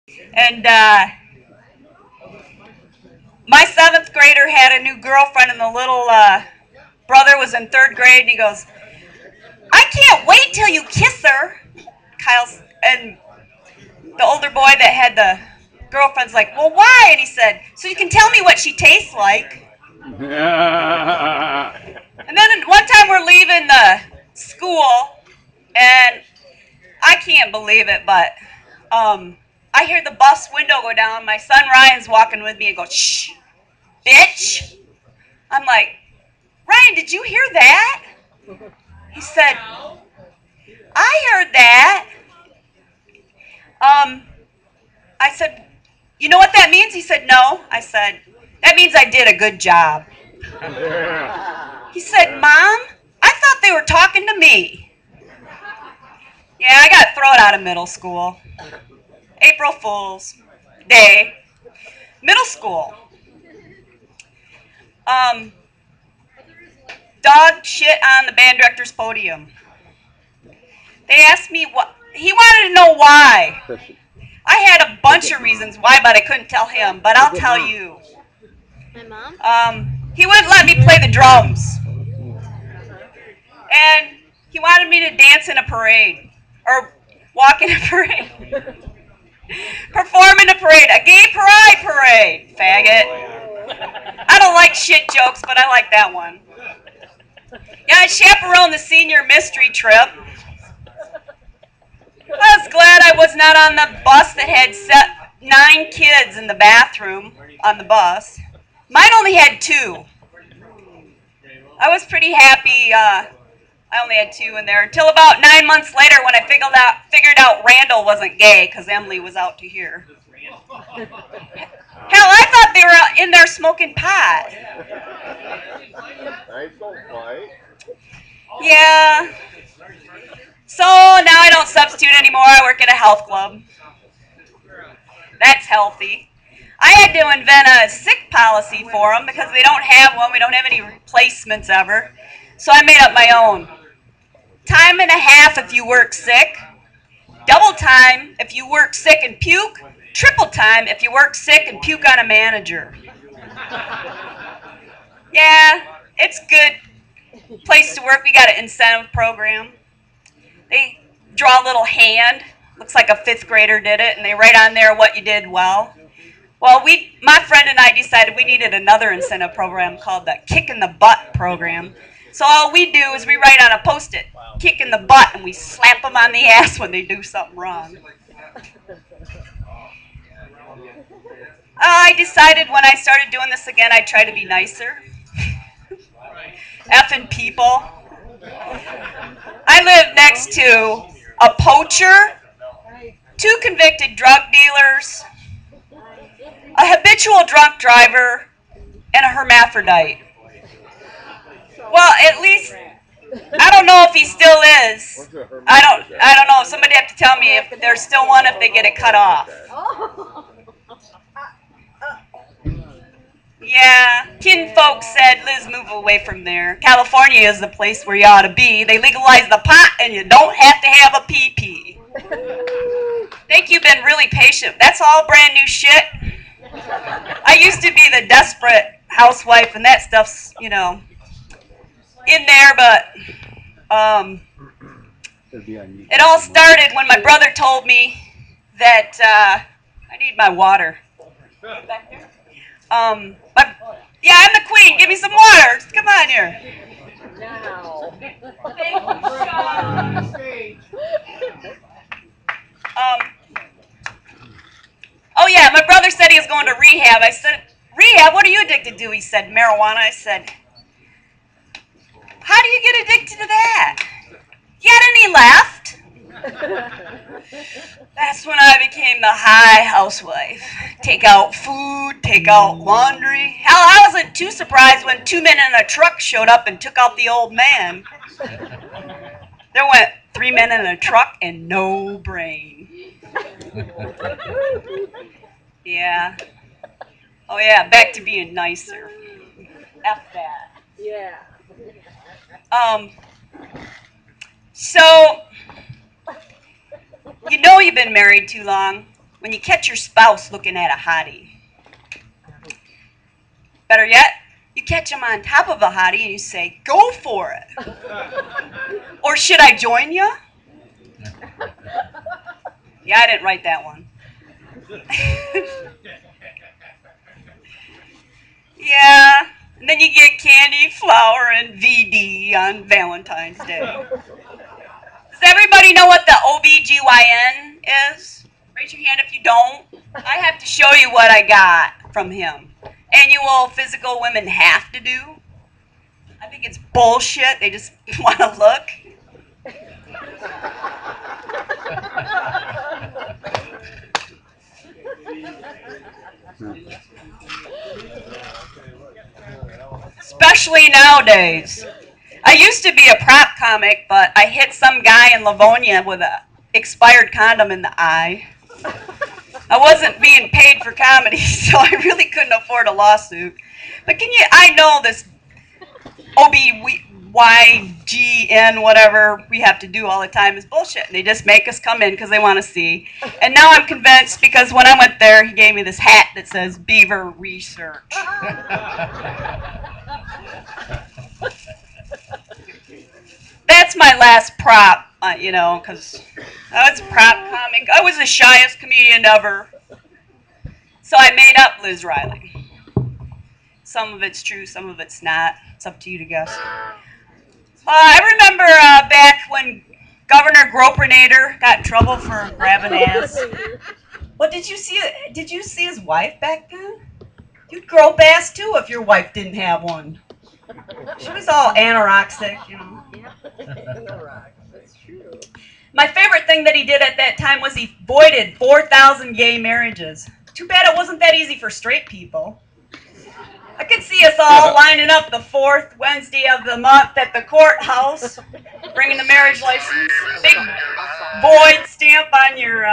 And my seventh grader had a new girlfriend, and the little brother was in third grade, and he goes, "I can't wait till you kiss her." Kyle's and the older boy that had the girlfriend's like, "Well, why?" And he said, "So you can tell me what she tastes like." And then one time we're leaving the school, and I can't believe it, but I hear the bus window go down. My son Ryan's walking with me and goes, "Shh, bitch." I'm like, "Ryan, did you hear that?" He said, "I heard that." Um, I said, "You know what that means?" He said, "No." I said, "That means I did a good job." He said, "Mom, I thought they were talking to me." Yeah, I got thrown out of middle school. April Fool's Day. Middle school. Um, Dog shit on the band director's podium. They asked me what. He wanted to know why. I had a bunch of reasons why, but I couldn't tell him. But I'll tell you. My mom? He wouldn't let me play the drums. And he wanted me to dance in a parade. Or walk in a parade. Perform in a parade. A gay pride parade, faggot. I don't like shit jokes, but I like that one. Yeah, I chaperoned the senior mystery trip. I was glad I was not on the bus that had 9 kids in the bathroom on the bus. Mine only had 2. I was pretty happy. I only had 2 in there until about 9 months later when I figured out Randall wasn't gay because Emily was out to here. Hell, I thought they were in there smoking pot. Yeah. So now I don't substitute anymore. I work at a health club. That's healthy. I had to invent a sick policy for them because they don't have one. We don't have any replacements ever. So I made up my own. Time and a half if you work sick. Double time if you work sick and puke. Triple time if you work sick and puke on a manager. Yeah, it's good place to work. We got an incentive program. They draw a little hand. Looks like a fifth grader did it, and they write on there what you did well. Well, my friend and I decided we needed another incentive program called the Kick in the Butt program. So all we do is we write on a post-it, kick in the butt, and we slap them on the ass when they do something wrong. I decided when I started doing this again, I'd try to be nicer. Effing people. I live next to a poacher, 2 convicted drug dealers, a habitual drunk driver, and a hermaphrodite. Well, at least I don't know if he still is. I don't know. Somebody have to tell me if there's still one if they get it cut off. Yeah, kin folks said, "Liz, move away from there. California is the place where you ought to be. They legalized the pot and you don't have to have a PP." Think you've been really patient. That's all brand new shit. I used to be the desperate housewife, and that stuff's, in there, but it all started when my brother told me that I need my water. Back there? Yeah, I'm the queen. Give me some water. Come on here. Now. Oh yeah, my brother said he was going to rehab. I said, "Rehab? What are you addicted to?" He said, "Marijuana." I said, "How do you get addicted to that?" "You got any left?" That's when I became the high housewife. Take out food, take out laundry. Hell, I wasn't too surprised when 2 men in a truck showed up and took out the old man. There went 3 men in a truck and no brain. Yeah. Oh yeah, back to being nicer. F that. Yeah. Um, so, you've been married too long when you catch your spouse looking at a hottie. Better yet, you catch him on top of a hottie and you say, go for it. Or should I join you? Yeah, I didn't write that one. Yeah, and then you get candy, flour, and VD on Valentine's Day. Does everybody know what the OBGYN is? Raise your hand if you don't. I have to show you what I got from him. Annual physical women have to do. I think it's bullshit. They just want to look. Especially nowadays. I used to be a prop comic, but I hit some guy in Livonia with an expired condom in the eye. I wasn't being paid for comedy, so I really couldn't afford a lawsuit. But I know this OBYGN, whatever we have to do all the time is bullshit. They just make us come in because they want to see. And now I'm convinced because when I went there, he gave me this hat that says Beaver Research. That's my last prop, because I was a prop comic. I was the shyest comedian ever. So I made up Liz Riley. Some of it's true, some of it's not. It's up to you to guess. I remember back when Governor Gropinator got in trouble for grabbing ass. Well, did you see his wife back then? You'd grope ass too if your wife didn't have one. She was all anorexic, That's true. My favorite thing that he did at that time was he voided 4,000 gay marriages. Too bad it wasn't that easy for straight people. I could see us all lining up the fourth Wednesday of the month at the courthouse, bringing the marriage license. Big void stamp on your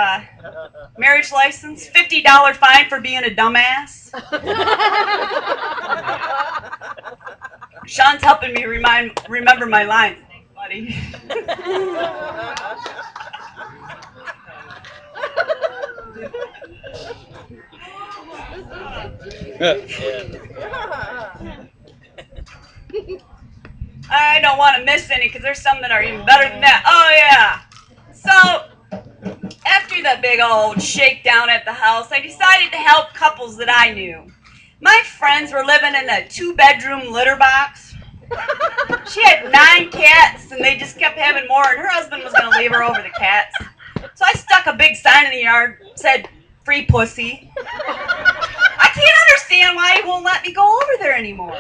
marriage license. $50 fine for being a dumbass. Sean's helping me remember my lines. Thanks, buddy. I don't want to miss any because there's some that are even better than that. Oh, yeah. So, after the big old shakedown at the house, I decided to help couples that I knew. My friends were living in a 2-bedroom litter box. She had 9 cats, and they just kept having more, and her husband was going to leave her over the cats. So I stuck a big sign in the yard that said, "Free pussy." I can't understand why he won't let me go over there anymore.